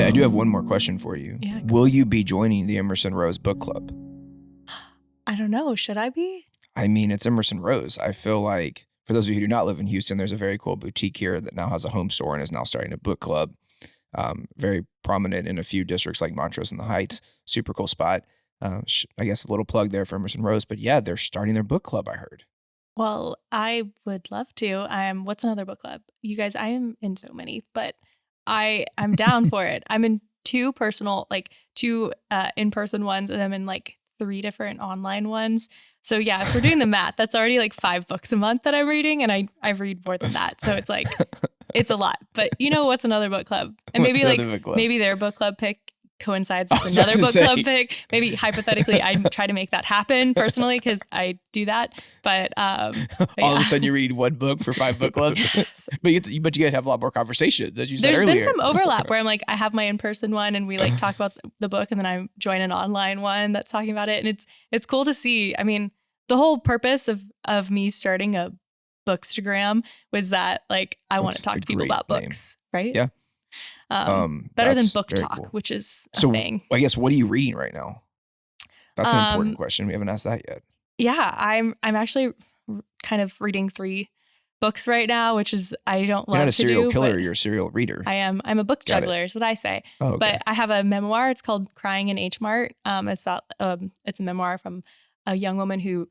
I do have one more question for you. Yeah. Will you be joining the Emerson Rose Book Club? I don't know. Should I be? I mean, it's Emerson Rose. I feel like, for those of you who do not live in Houston, there's a very cool boutique here that now has a home store and is now starting a book club. Very prominent in a few districts like Montrose and the Heights. Super cool spot. I guess a little plug there for Emerson Rose. But yeah, they're starting their book club, I heard. Well, I would love to. What's another book club? You guys, I am in so many, but I'm down for it. I'm in two in-person ones, and I'm in like 3 different online ones. So yeah, if we're doing the math, that's already like 5 books a month that I'm reading, and I read more than that. So it's like, it's a lot. But you know what's another book club? And maybe maybe their book club pick coincides with another book club pick. Maybe hypothetically, I try to make that happen personally because I do that. But all of a sudden, you're reading one book for 5 book clubs. Yes. but you got to have a lot more conversations, as you said earlier. There's been some overlap where I'm like, I have my in-person one and we like talk about the book, and then I join an online one that's talking about it, and it's cool to see. I mean, the whole purpose of me starting a Bookstagram was that like I want to talk to people about books, right? Yeah. Better than book talk, which is a thing. I guess, what are you reading right now? That's an important question. We haven't asked that yet. Yeah, I'm actually kind of reading 3 books right now, which is I don't love to do. You're not a serial killer. You're a serial reader. I am. I'm a book juggler is what I say. Oh, okay. But I have a memoir. It's called Crying in H Mart. It's about it's a memoir from a young woman who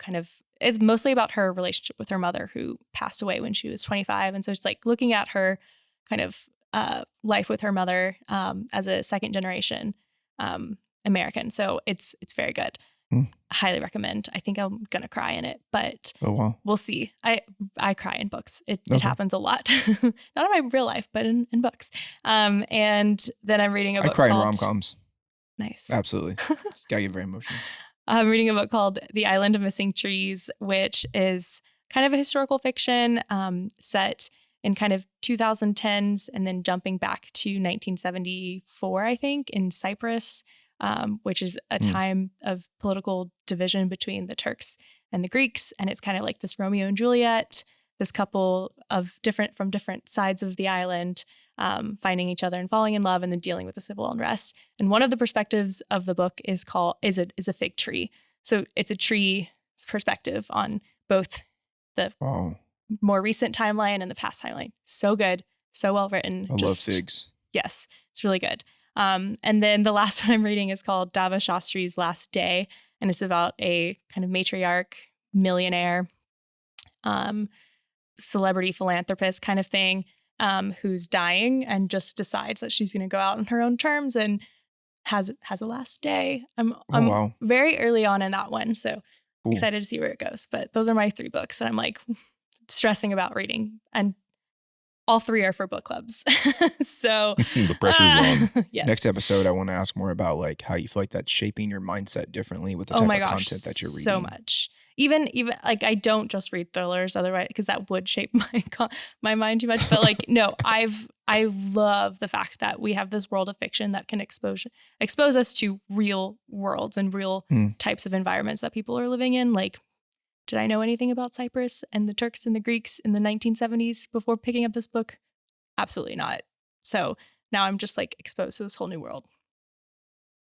it's mostly about her relationship with her mother, who passed away when she was 25. And so it's like looking at her kind of life with her mother as a second generation American. So it's very good. I highly recommend. I think I'm gonna cry in it, but we'll see. I cry in books. It happens a lot, not in my real life, but in books. And then I'm reading a book. I cry in rom-coms. Nice, absolutely. It's gotta get very emotional. I'm reading a book called The Island of Missing Trees, which is kind of a historical fiction set in kind of 2010s and then jumping back to 1974, I think, in Cyprus, which is a time of political division between the Turks and the Greeks. And it's kind of like this Romeo and Juliet, this couple from different sides of the island, finding each other and falling in love and then dealing with the civil unrest. And one of the perspectives of the book is a fig tree. So it's a tree's perspective on both the more recent timeline and the past timeline. So good. So well written. I love figs. Yes, it's really good. And then the last one I'm reading is called Dava Shastri's Last Day. And it's about a kind of matriarch, millionaire, celebrity philanthropist kind of thing, who's dying and just decides that she's going to go out on her own terms and has a last day. I'm very early on in that one. So excited to see where it goes. But those are my 3 books that I'm like stressing about reading, and all 3 are for book clubs. So the pressure's on. Yes. Next episode, I want to ask more about like how you feel like that's shaping your mindset differently with the type of content that you're reading. So much. Even like I don't just read thrillers otherwise, because that would shape my mind too much. But like no, I love the fact that we have this world of fiction that can expose us to real worlds and real types of environments that people are living in. Like, did I know anything about Cyprus and the Turks and the Greeks in the 1970s before picking up this book? Absolutely not. So now I'm just like exposed to this whole new world.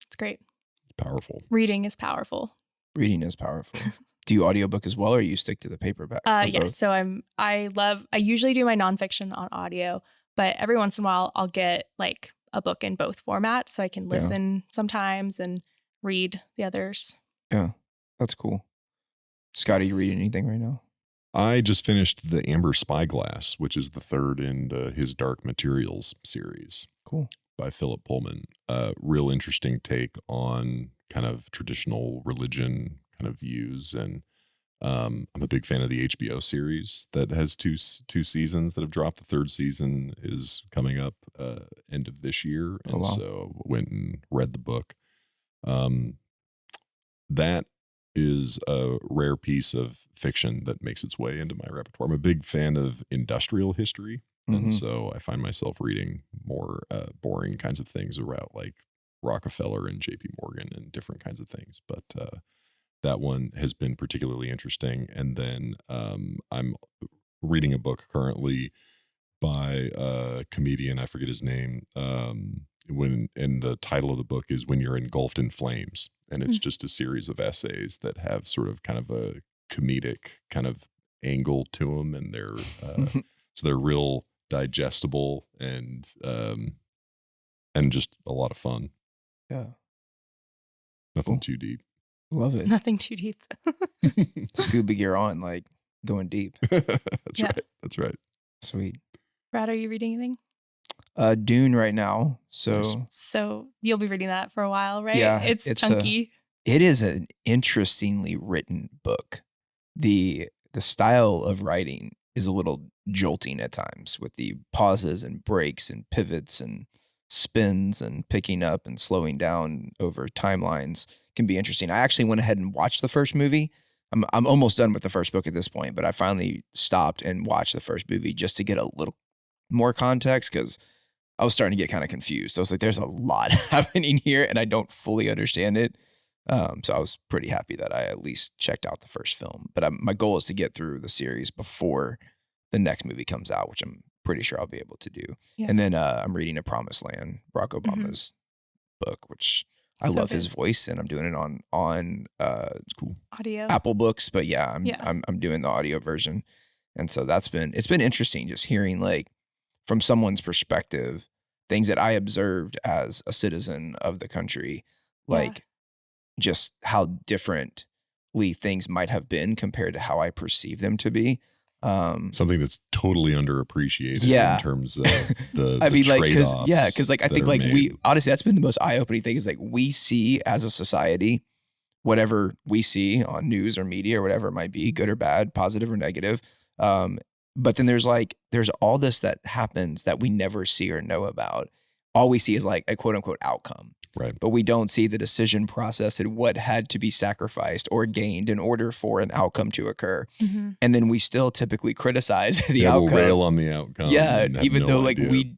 It's great. It's powerful. Reading is powerful. Reading is powerful. Do you audiobook as well, or you stick to the paperback? Yes. So I usually do my nonfiction on audio, but every once in a while I'll get like a book in both formats so I can listen sometimes and read the others. Yeah, that's cool. Scott, are you reading anything right now? I just finished The Amber Spyglass, which is the 3rd in his Dark Materials series. Cool. By Philip Pullman. Real interesting take on kind of traditional religion kind of views. And I'm a big fan of the HBO series that has two seasons that have dropped. The 3rd season is coming up end of this year. And so went and read the book. That is a rare piece of fiction that makes its way into my repertoire. I'm a big fan of industrial history. And so I find myself reading more boring kinds of things about like Rockefeller and JP Morgan and different kinds of things. But that one has been particularly interesting. And then I'm reading a book currently by a comedian, I forget his name, and the title of the book is When You're Engulfed in Flames, and it's just a series of essays that have sort of kind of a comedic kind of angle to them, and they're so they're real digestible and just a lot of fun. Yeah. Nothing too deep. Love it. Nothing too deep. Scuba gear on, like going deep. That's right. That's right. Sweet. Brad, are you reading anything? Dune right now. So So you'll be reading that for a while, right? Yeah, It's it's chunky. it is an interestingly written book. The style of writing is a little jolting at times with the pauses and breaks and pivots and spins and picking up and slowing down over timelines can be interesting. I actually went ahead and watched the first movie. I'm almost done with the first book at this point, but I finally stopped and watched the first movie just to get a little more context because I was starting to get kind of confused. I was like, there's a lot happening here and I don't fully understand it. So I was pretty happy that I at least checked out the first film. But my goal is to get through the series before the next movie comes out, which I'm pretty sure I'll be able to do. Yeah. And then I'm reading A Promised Land, Barack Obama's book, which I So love his good. voice, and I'm doing it on It's cool. Audio. Apple Books. But yeah, Yeah. I'm doing the audio version, and so it's been interesting just hearing like from someone's perspective things that I observed as a citizen of the country, like just how differently things might have been compared to how I perceive them to be. Something that's totally underappreciated Yeah. in terms of the I mean, like, trade-offs because like I that think are like made. honestly, that's been the most eye-opening thing is like we see as a society whatever we see on news or media or whatever it might be, good or bad, positive or negative. But then there's all this that happens that we never see or know about. All we see is like a quote unquote outcome. Right. But we don't see the decision process and what had to be sacrificed or gained in order for an outcome to occur. Mm-hmm. And then we still typically criticize the Yeah, outcome. we'll rail on the outcome. Yeah, and have even no though like idea. we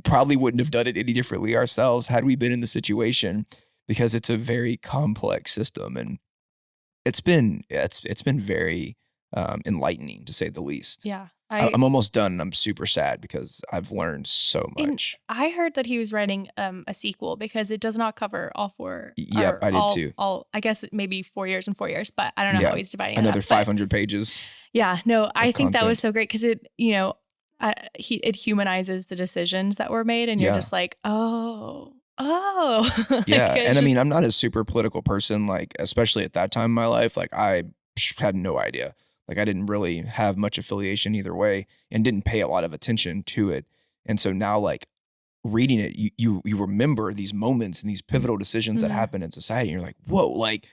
probably wouldn't have done it any differently ourselves had we been in the situation, because it's a very complex system, and it's been very enlightening to say the least. Yeah. I'm almost done, and I'm super sad because I've learned so much. I heard that he was writing a sequel because it does not cover all four. Yep, I did too. I guess maybe 4 years and 4 years, but I don't know how he's dividing another it up, 500 pages. Yeah, no, I think that content. was so great because it, it humanizes the decisions that were made, and you're just like, oh. Like, yeah, and I mean, I'm not a super political person, like especially at that time in my life. Like I had no idea. Like I didn't really have much affiliation either way, and didn't pay a lot of attention to it. And so now, like reading it, you remember these moments and these pivotal decisions that happen in society. And you're like, whoa, like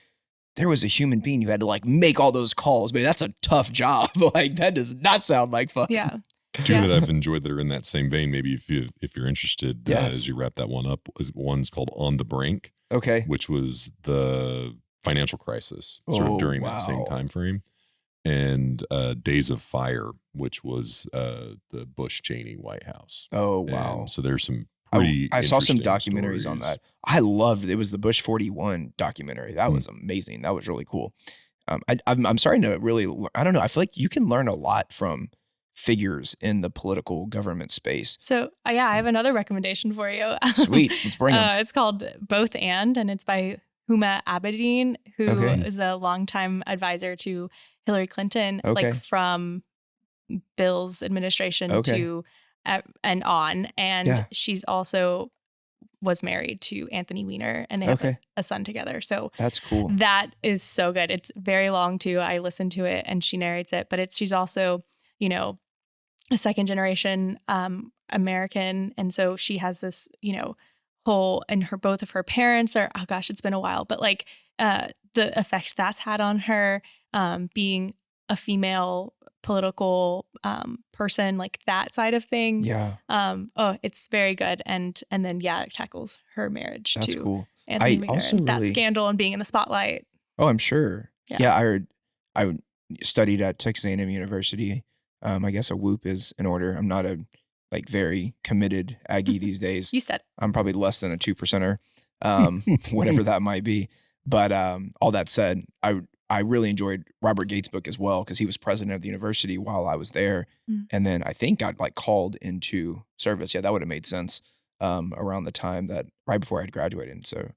there was a human being who had to like make all those calls. Man, that's a tough job. Like that does not sound like fun. Yeah. Two that I've enjoyed that are in that same vein. Maybe if you're interested, as you wrap that one up, one's called On the Brink. Okay. Which was the financial crisis sort of during that same time frame. And Days of Fire, which was the Bush Cheney White House. Oh, wow. And so there's some pretty I saw some documentaries stories on that. I loved it. It was the Bush 41 documentary. That was amazing. That was really cool. I'm starting to really, I don't know. I feel like you can learn a lot from figures in the political government space. So I have another recommendation for you. Sweet. Let's bring them. It's called Both and it's by Huma Abedin, who is a longtime advisor to Hillary Clinton, like from Bill's administration to and on. And she's also was married to Anthony Weiner, and they have a son together. So that's cool. That is so good. It's very long too. I listened to it and she narrates it, but she's also, a second generation American. And so she has this, whole, and both of her parents are, oh gosh, it's been a while, but like the effect that's had on her, being a female political person, like that side of things. Yeah. It's very good. And then it tackles her marriage to cool. Anthony Weiner, and that scandal and being in the spotlight. Oh, I'm sure. Yeah, I heard. I studied at Texas A&M University. I guess a whoop is in order. I'm not a very committed Aggie these days. You said I'm probably less than a 2%er, whatever that might be. But all that said, I really enjoyed Robert Gates' book as well because he was president of the university while I was there, and then I think got called into service. Yeah, that would have made sense. around the time that right before I had graduated. And so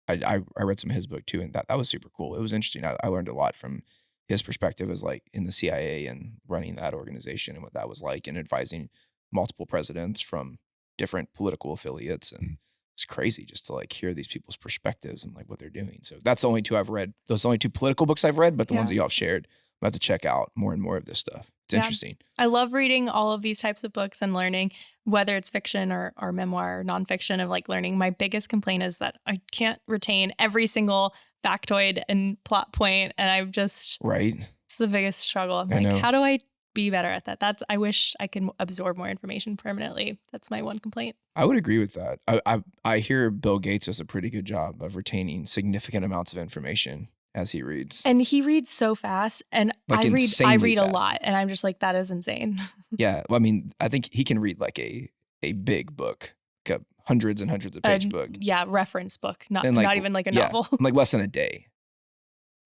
I read some of his book too, and that was super cool. It was interesting. I learned a lot from his perspective as like in the CIA and running that organization and what that was like, and advising multiple presidents from different political affiliates. And it's crazy just to like hear these people's perspectives and like what they're doing. So that's the only two I've read. Those are the only two political books I've read, but the ones that y'all have shared, I'm about to check out more and more of this stuff. It's interesting. I love reading all of these types of books and learning, whether it's fiction or memoir or nonfiction, of like learning. My biggest complaint is that I can't retain every single factoid and plot point. And I've just, it's the biggest struggle. I'm like, how do I be better at that? I wish I could absorb more information permanently. That's my one complaint. I would agree with that. I hear Bill Gates does a pretty good job of retaining significant amounts of information as he reads. And he reads so fast, and like I read fast. A lot, and I'm just like, that is insane. Yeah. Well, I mean, I think he can read like a big book, like a hundreds and hundreds of page book. Yeah, reference book, not even like a novel. Like less than a day.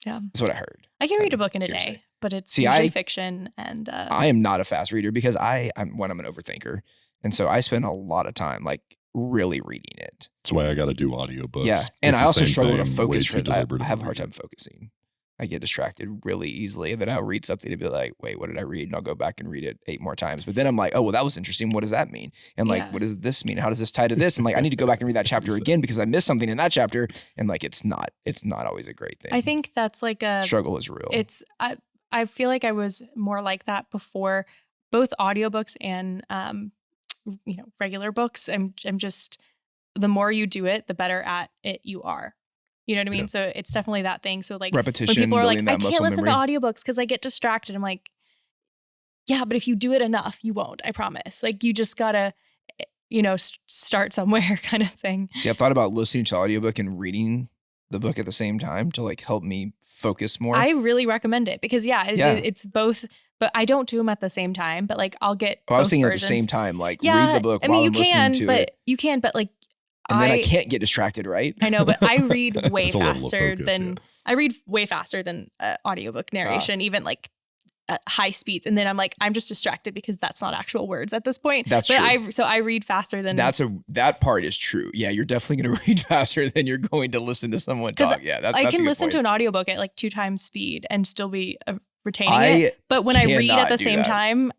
Yeah. That's what I heard. I can read a book in a day, but it's usually fiction. And I am not a fast reader because I'm an overthinker. And so I spend a lot of time like really reading it. That's why I got to do audiobooks. Yeah. And I also struggle to focus. I have a hard time focusing. I get distracted really easily. And then I'll read something and be like, wait, what did I read? And I'll go back and read it 8 more times. But then I'm like, oh, well, that was interesting. What does that mean? And like, what does this mean? How does this tie to this? And like, I need to go back and read that chapter again because I missed something in that chapter. And like, it's not always a great thing. I think that's like struggle is real. I feel like I was more like that before, both audiobooks and, regular books. I'm just, the more you do it, the better at it you are. You know what I mean? Yeah. So it's definitely that thing. So like repetition, when people are like, I can't listen memory. to audiobooks because I get distracted. I'm like, yeah, but if you do it enough, you won't, I promise. Like you just gotta, start somewhere kind of thing. See, I've thought about listening to audiobook and reading the book at the same time to like help me focus more. I really recommend it because it's both, but I don't do them at the same time, but like I'll get I was thinking versions. At the same time, like read the book while I'm listening to it. You can, but like, and then I can't get distracted, right? I know, but I read way faster than audiobook narration, even like at high speeds. And then I'm like, I'm just distracted because that's not actual words at this point. That's true. So I read faster than that part is true. Yeah, you're definitely going to read faster than you're going to listen to someone talk. Yeah, that's I can a good listen point. to an audiobook at like 2 times speed and still be retaining it. But when I read at the same time,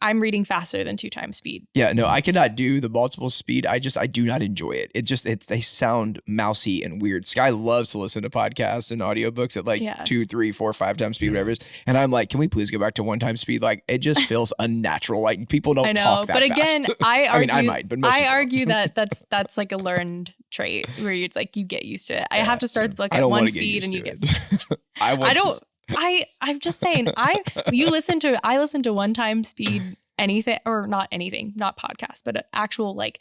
I'm reading faster than 2 times speed. Yeah, no, I cannot do the multiple speed. I do not enjoy it. They sound mousy and weird. Sky loves to listen to podcasts and audiobooks at like 2, 3, 4, 5 times speed, whatever it is. And I'm like, can we please go back to 1 time speed? Like it just feels unnatural. Like people don't talk that fast. But again, I argue, I might, but most I argue that that's like a learned trait where it's like you get used to it. I have to start the book at 1 speed and you get pissed. I'm just saying, I listen to 1 time speed anything, or not anything, not podcast, but actual, like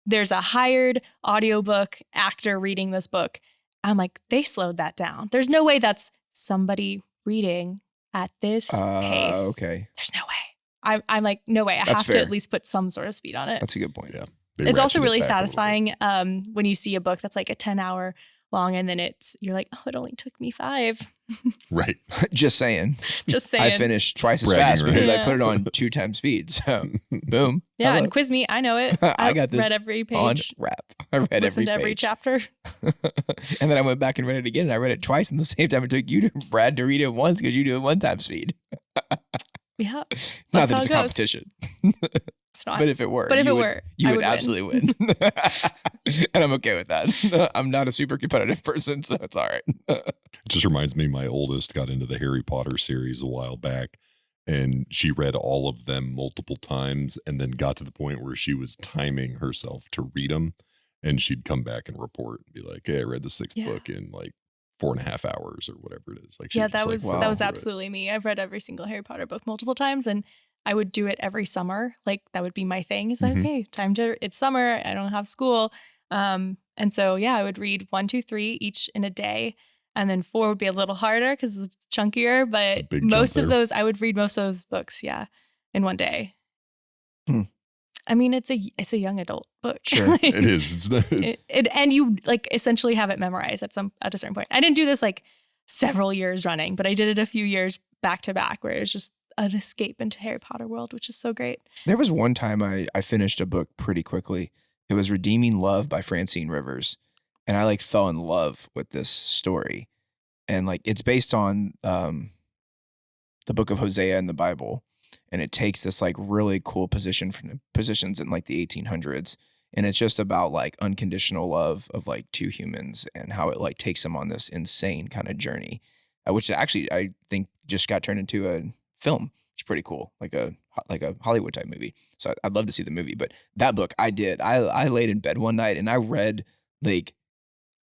there's a hired audiobook actor reading this book. I'm like, they slowed that down. There's no way that's somebody reading at this pace. Okay. There's no way. I'm like, no way. I have to at least put some sort of speed on it. That's a good point. Yeah. It's also really satisfying when you see a book that's like a 10-hour long and then you're like, oh, it only took me 5. Right. Just saying. I finished twice as fast because I put it on 2 times speed. So boom. Yeah. Hello. And quiz me. I know it. I got this. Read every page. On wrap. I read Listened every to every chapter. And then I went back and read it again. And I read it twice in the same time it took you, Brad, to read it once because you do it 1 time speed. Yeah. Not that it's a competition. It's not. But if it were, you would absolutely win. And I'm okay with that. I'm not a super competitive person, so it's all right. It just reminds me, my oldest got into the Harry Potter series a while back, and she read all of them multiple times and then got to the point where she was timing herself to read them. And she'd come back and report and be like, hey, I read the 6th book in like 4.5 hours or whatever it is. Like, that was absolutely me. I've read every single Harry Potter book multiple times, and I would do it every summer. Like that would be my thing. It's like, okay, it's summer. I don't have school. And so, I would read 1, 2, 3 each in a day. And then 4 would be a little harder because it's chunkier. But most of those, I would read most of those books, in 1 day. I mean, it's a young adult book. Sure, like, it is. It's not. And you like essentially have it memorized at a certain point. I didn't do this like several years running, but I did it a few years back to back where it was just an escape into Harry Potter world, which is so great. There was one time I finished a book pretty quickly. It was Redeeming Love by Francine Rivers. And I like fell in love with this story. And like it's based on the book of Hosea in the Bible. And it takes this like really cool positions in like the 1800s. And it's just about like unconditional love of like two humans and how it like takes them on this insane kind of journey, which actually I think just got turned into a film. It's pretty cool, like a Hollywood type movie. So I'd love to see the movie. But that book I did. I laid in bed one night and I read like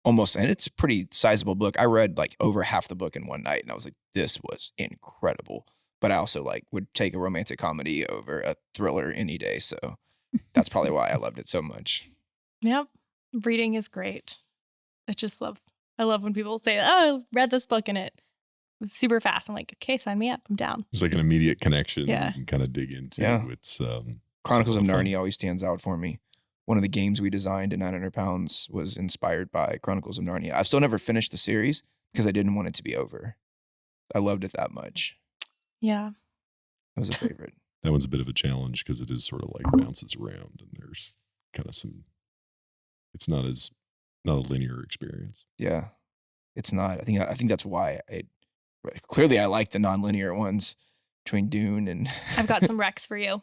almost, and it's a pretty sizable book. I read like over half the book in one night, and I was like, this was incredible. But I also like would take a romantic comedy over a thriller any day. So that's probably why I loved it so much. Yep. Reading is great. I love when people say, oh, I read this book and it was super fast. I'm like, okay, sign me up. I'm down. There's like an immediate connection Yeah. you can kind of dig into. Yeah. It's Chronicles of fun. Narnia always stands out for me. One of the games we designed in 900 Pounds was inspired by Chronicles of Narnia. I've still never finished the series because I didn't want it to be over. I loved it that much. Yeah. It was a favorite. That one's a bit of a challenge because it is sort of like bounces around and there's kind of it's not a linear experience. Yeah, it's not. I think that's why clearly I like the non-linear ones between Dune and I've got some recs for you.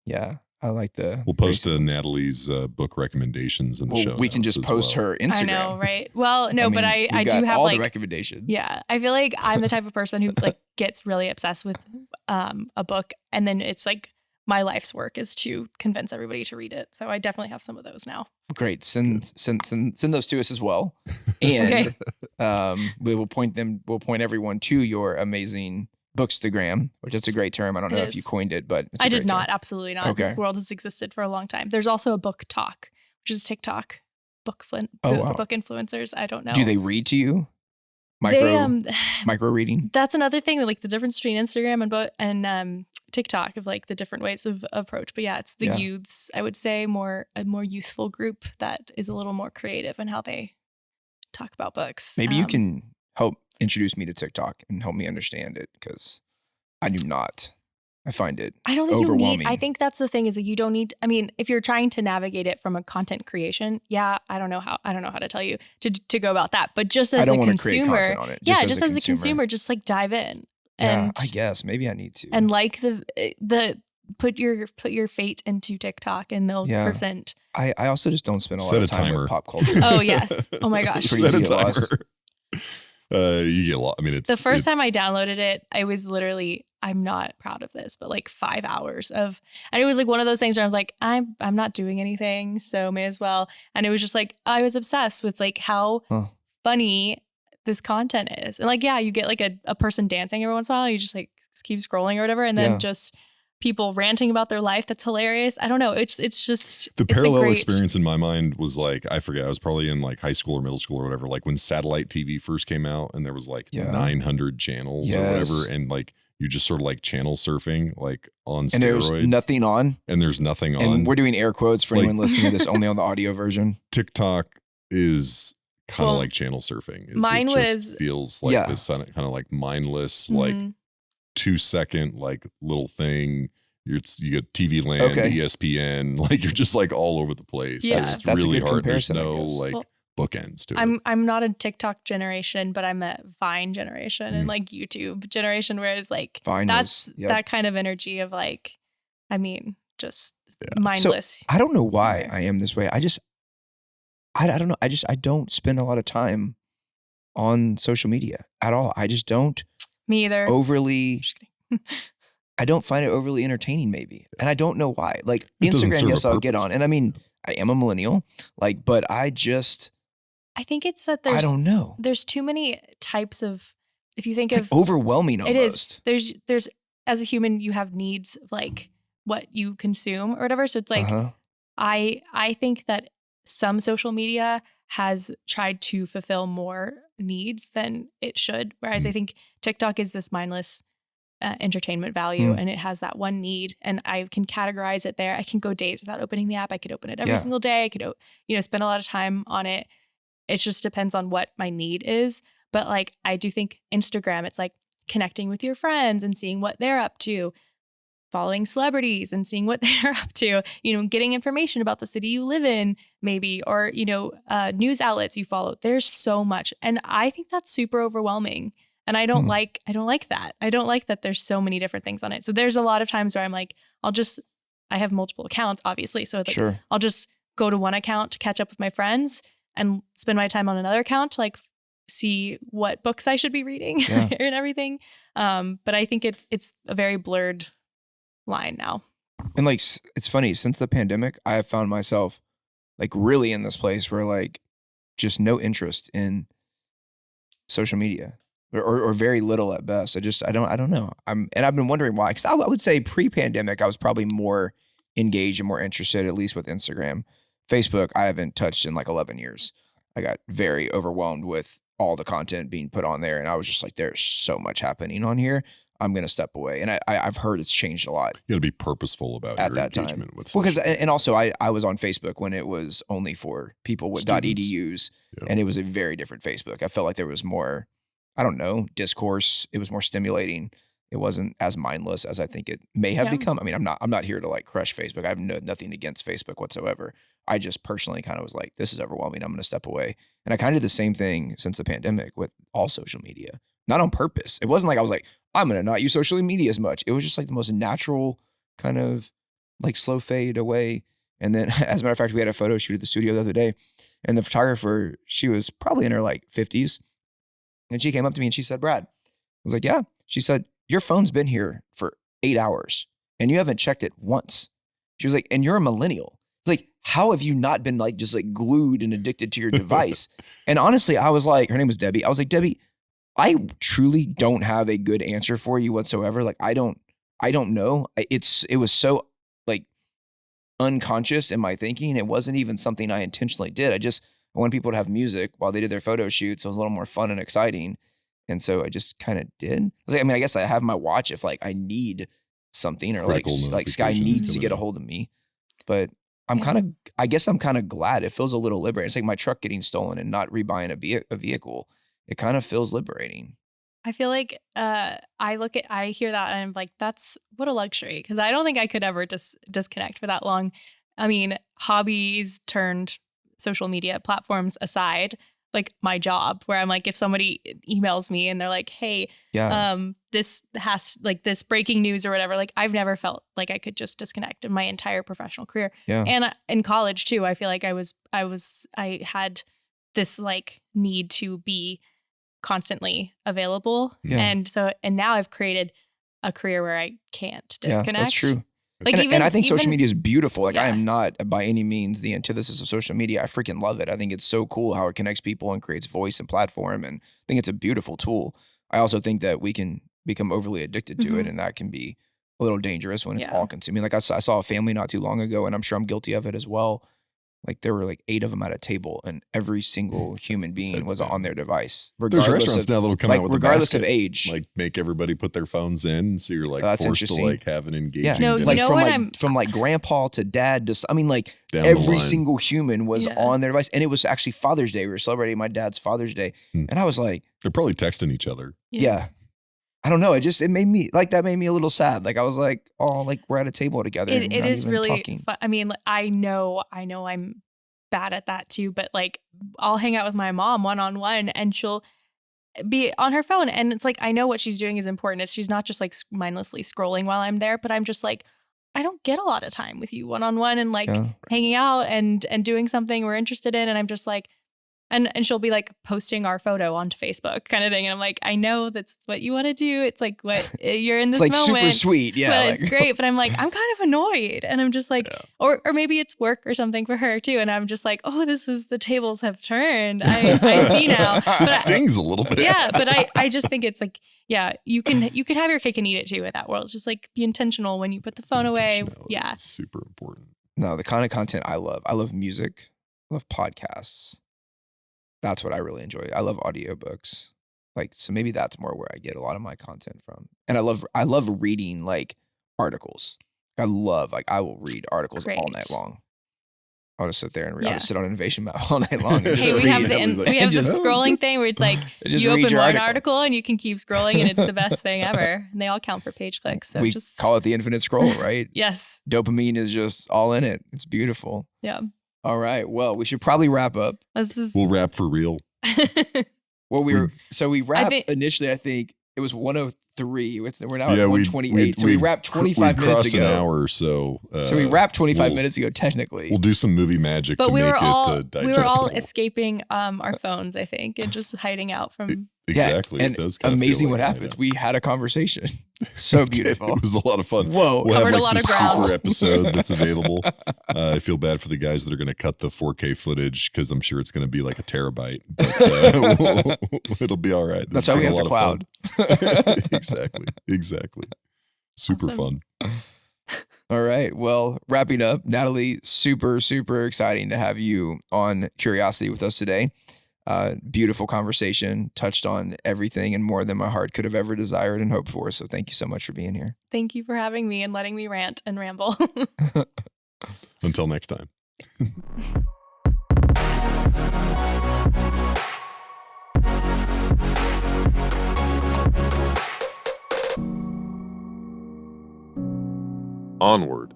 Yeah, I like the. We'll post Natalie's book recommendations in the show. We can just post her Instagram. I know, right? Well, no, but I do have all like the recommendations. Yeah, I feel like I'm the type of person who like gets really obsessed with a book, and then it's like my life's work is to convince everybody to read it. So I definitely have some of those now. Great, send those to us as well, and we will point them. We'll point everyone to your amazing Bookstagram, which is a great term. I don't know if you coined it, but it's I did not. Term. Absolutely not. Okay. This world has existed for a long time. There's also a Book Talk, which is TikTok. Book influencers. I don't know. Do they read to you? Micro reading. That's another thing. Like the difference between Instagram and TikTok of like the different ways of approach. But yeah, it's the youths. I would say a more youthful group that is a little more creative in how they talk about books. Maybe you can help introduce me to TikTok and help me understand it because I do not. I find it I don't think overwhelming. you need. I think that's the thing is that you don't need. I mean, if you're trying to navigate it from a content creation, I don't know how to tell you to go about that. But just as a consumer, just as a consumer, just like dive in. And I guess maybe I need to. And like the put your fate into TikTok and they'll present. I also just don't spend a lot of time with pop culture. Oh yes. Oh my gosh. Set a timer. You get a lot. I mean, it's the first time I downloaded it, I was literally, I'm not proud of this, but like 5 hours and it was like one of those things where I was like, I'm not doing anything, so may as well. And it was just like, I was obsessed with like how funny this content is. And like, you get like a person dancing every once in a while. You just like keep scrolling or whatever. And then just people ranting about their life. That's hilarious. I don't know. It's just the parallel experience in my mind was like, I forget, I was probably in like high school or middle school or whatever, like when satellite TV first came out and there was like 900 channels or whatever. And like, you just sort of like channel surfing, like on steroids. And there's nothing on. And there's nothing on. And we're doing air quotes for anyone listening to this only on the audio version. TikTok is kind of like channel surfing. Mine feels like this kind of like mindless, like 2 second like little thing. You get TV Land, ESPN, like you're just like all over the place. Yeah. It's really hard. There's no like bookends to it. I'm not a TikTok generation, but I'm a Vine generation and like YouTube generation, where it's like that kind of energy of like, I mean, just mindless. So, I don't know why I am this way. I don't know. I don't spend a lot of time on social media at all. I just don't. Me either. Overly. I don't find it overly entertaining, maybe. And I don't know why. Like Instagram, yes, I'll get on. And I mean, I am a millennial, like, but I think it's that I don't know. There's too many types of, if you think it's of like overwhelming almost. It is. There's as a human, you have needs of like what you consume or whatever. So it's like, I think that some social media has tried to fulfill more needs than it should. Whereas I think TikTok is this mindless entertainment value and it has that one need, and I can categorize it there. I can go days without opening the app. I could open it every single day. I could, spend a lot of time on it. It just depends on what my need is. But like, I do think Instagram, it's like connecting with your friends and seeing what they're up to. following celebrities and seeing what they're up to, getting information about the city you live in, maybe, or, news outlets you follow. There's so much. And I think that's super overwhelming. And I don't like that. I don't like that there's so many different things on it. So there's a lot of times where I'm like, I have multiple accounts, obviously. So like, I'll just go to one account to catch up with my friends and spend my time on another account to like see what books I should be reading and everything. But I think it's a very blurred line now. And like, it's funny, since the pandemic, I have found myself like really in this place where like just no interest in social media or very little at best. I don't know. And I've been wondering why, because I would say pre-pandemic, I was probably more engaged and more interested, at least with Instagram. Facebook, I haven't touched in like 11 years. I got very overwhelmed with all the content being put on there. And I was just like, there's so much happening on here. I'm going to step away. And I've heard it's changed a lot. You got to be purposeful about at your that engagement time. with well, because and also I was on Facebook when it was only for people with .edus, and it was a very different Facebook. I felt like there was more, I don't know, discourse. It was more stimulating. It wasn't as mindless as I think it may have become. I mean, I'm not here to like crush Facebook. I have nothing against Facebook whatsoever. I just personally kind of was like, this is overwhelming. I'm going to step away. And I kind of did the same thing since the pandemic with all social media, not on purpose. It wasn't like I was like, I'm going to not use social media as much. It was just like the most natural kind of like slow fade away. And then as a matter of fact, we had a photo shoot at the studio the other day, and the photographer, she was probably in her like 50s. And she came up to me and she said, Brad, I was like, yeah. She said, your phone's been here for 8 hours and you haven't checked it once. She was like, and you're a millennial. It's like, how have you not been like just like glued and addicted to your device? And honestly, I was like, her name was Debbie. I was like, Debbie, I truly don't have a good answer for you whatsoever. Like, I don't know. It was so like unconscious in my thinking. It wasn't even something I intentionally did. I wanted people to have music while they did their photo shoots. So it was a little more fun and exciting. And so I just kind of did. I mean, I guess I have my watch if like I need something, or like Sky needs to get a hold of me. But I guess I'm kind of glad. It feels a little liberating. It's like my truck getting stolen and not rebuying a vehicle. It kind of feels liberating. I feel like I hear that and I'm like, that's what a luxury. Because I don't think I could ever disconnect for that long. I mean, hobbies turned social media platforms aside, like my job, where I'm like, if somebody emails me and they're like, hey, this has like this breaking news or whatever, like I've never felt like I could just disconnect in my entire professional career. And in college too, I feel like I had this like need to be constantly available. And now I've created a career where I can't disconnect. Yeah, that's true. Like and I think social media is beautiful. Like I am not by any means the antithesis of social media. I freaking love it. I think it's so cool how it connects people and creates voice and platform. And I think it's a beautiful tool. I also think that we can become overly addicted to it, and that can be a little dangerous when it's all consuming. Like I saw a family not too long ago, and I'm sure I'm guilty of it as well. Like there were like 8 of them at a table, and every single human being was on their device. There's restaurants now that'll come out with regardless the of age, like make everybody put their phones in, so you're like forced to like have an engaging. Yeah, dinner. Like from like grandpa to dad to every single human was on their device, and it was actually Father's Day. We were celebrating my dad's Father's Day, and I was like, they're probably texting each other. Yeah. I don't know. It made me a little sad. Like I was like, oh, like we're at a table together. It is really fun. I mean, I know I'm bad at that too, but like I'll hang out with my mom one-on-one and she'll be on her phone, and it's like I know what she's doing is important. She's not just like mindlessly scrolling while I'm there, but I'm just like, I don't get a lot of time with you one-on-one and like hanging out and doing something we're interested in, and I'm just like, and she'll be like posting our photo onto Facebook kind of thing, and I'm like, I know that's what you want to do. It's like what you're in this it's like moment, super sweet, but it's great. But I'm like, I'm kind of annoyed, and I'm just like, or maybe it's work or something for her too, and I'm just like, oh, the tables have turned. I see now. It stings a little bit. Yeah, but I just think it's like, you can have your cake and eat it too with that world. Just like be intentional when you put the phone away. Yeah, it's super important. No, the kind of content I love music, I love podcasts. That's what I really enjoy. I love audiobooks. Like, so maybe that's more where I get a lot of my content from. And I love reading like articles. I will read articles all night long. I'll just sit there and read. I'll Yeah. just sit on Innovation Map all night long. And Hey, just we read. have And we have the just- scrolling thing where it's like just you read open your one articles. article and you can keep scrolling, and it's the best thing ever. And they all count for page clicks. So we just call it the infinite scroll, right? yes, Dopamine is just all in it. It's beautiful. yeah. All right. Well, we should probably wrap up. This is We'll wrap for real. Well, we wrapped think- initially. I think it was 103. We're now Yeah, at we 128. So we wrapped 25 we minutes crossed ago. an hour, so So we wrapped 25 we'll- minutes ago, technically. We'll do some movie magic but to we make were all it digestible. we were all escaping our phones, I think, and just hiding out from. Exactly. Yeah, It and does kinda amazing feel what like happened. that. We had a conversation. So beautiful. It was a lot of fun. Whoa. We'll Covered have a lot the of ground. super episode that's available. I feel bad for the guys that are going to cut the 4K footage because I'm sure it's going to be like a terabyte, but it'll be all right. That's This why we has have been the a lot of cloud. fun. Exactly. Super Awesome. fun. All right. Well, wrapping up, Natalie, super, super exciting to have you on Curiosity with us today. Beautiful conversation, touched on everything and more than my heart could have ever desired and hoped for. So thank you so much for being here. Thank you for having me and letting me rant and ramble. Until next time. Onward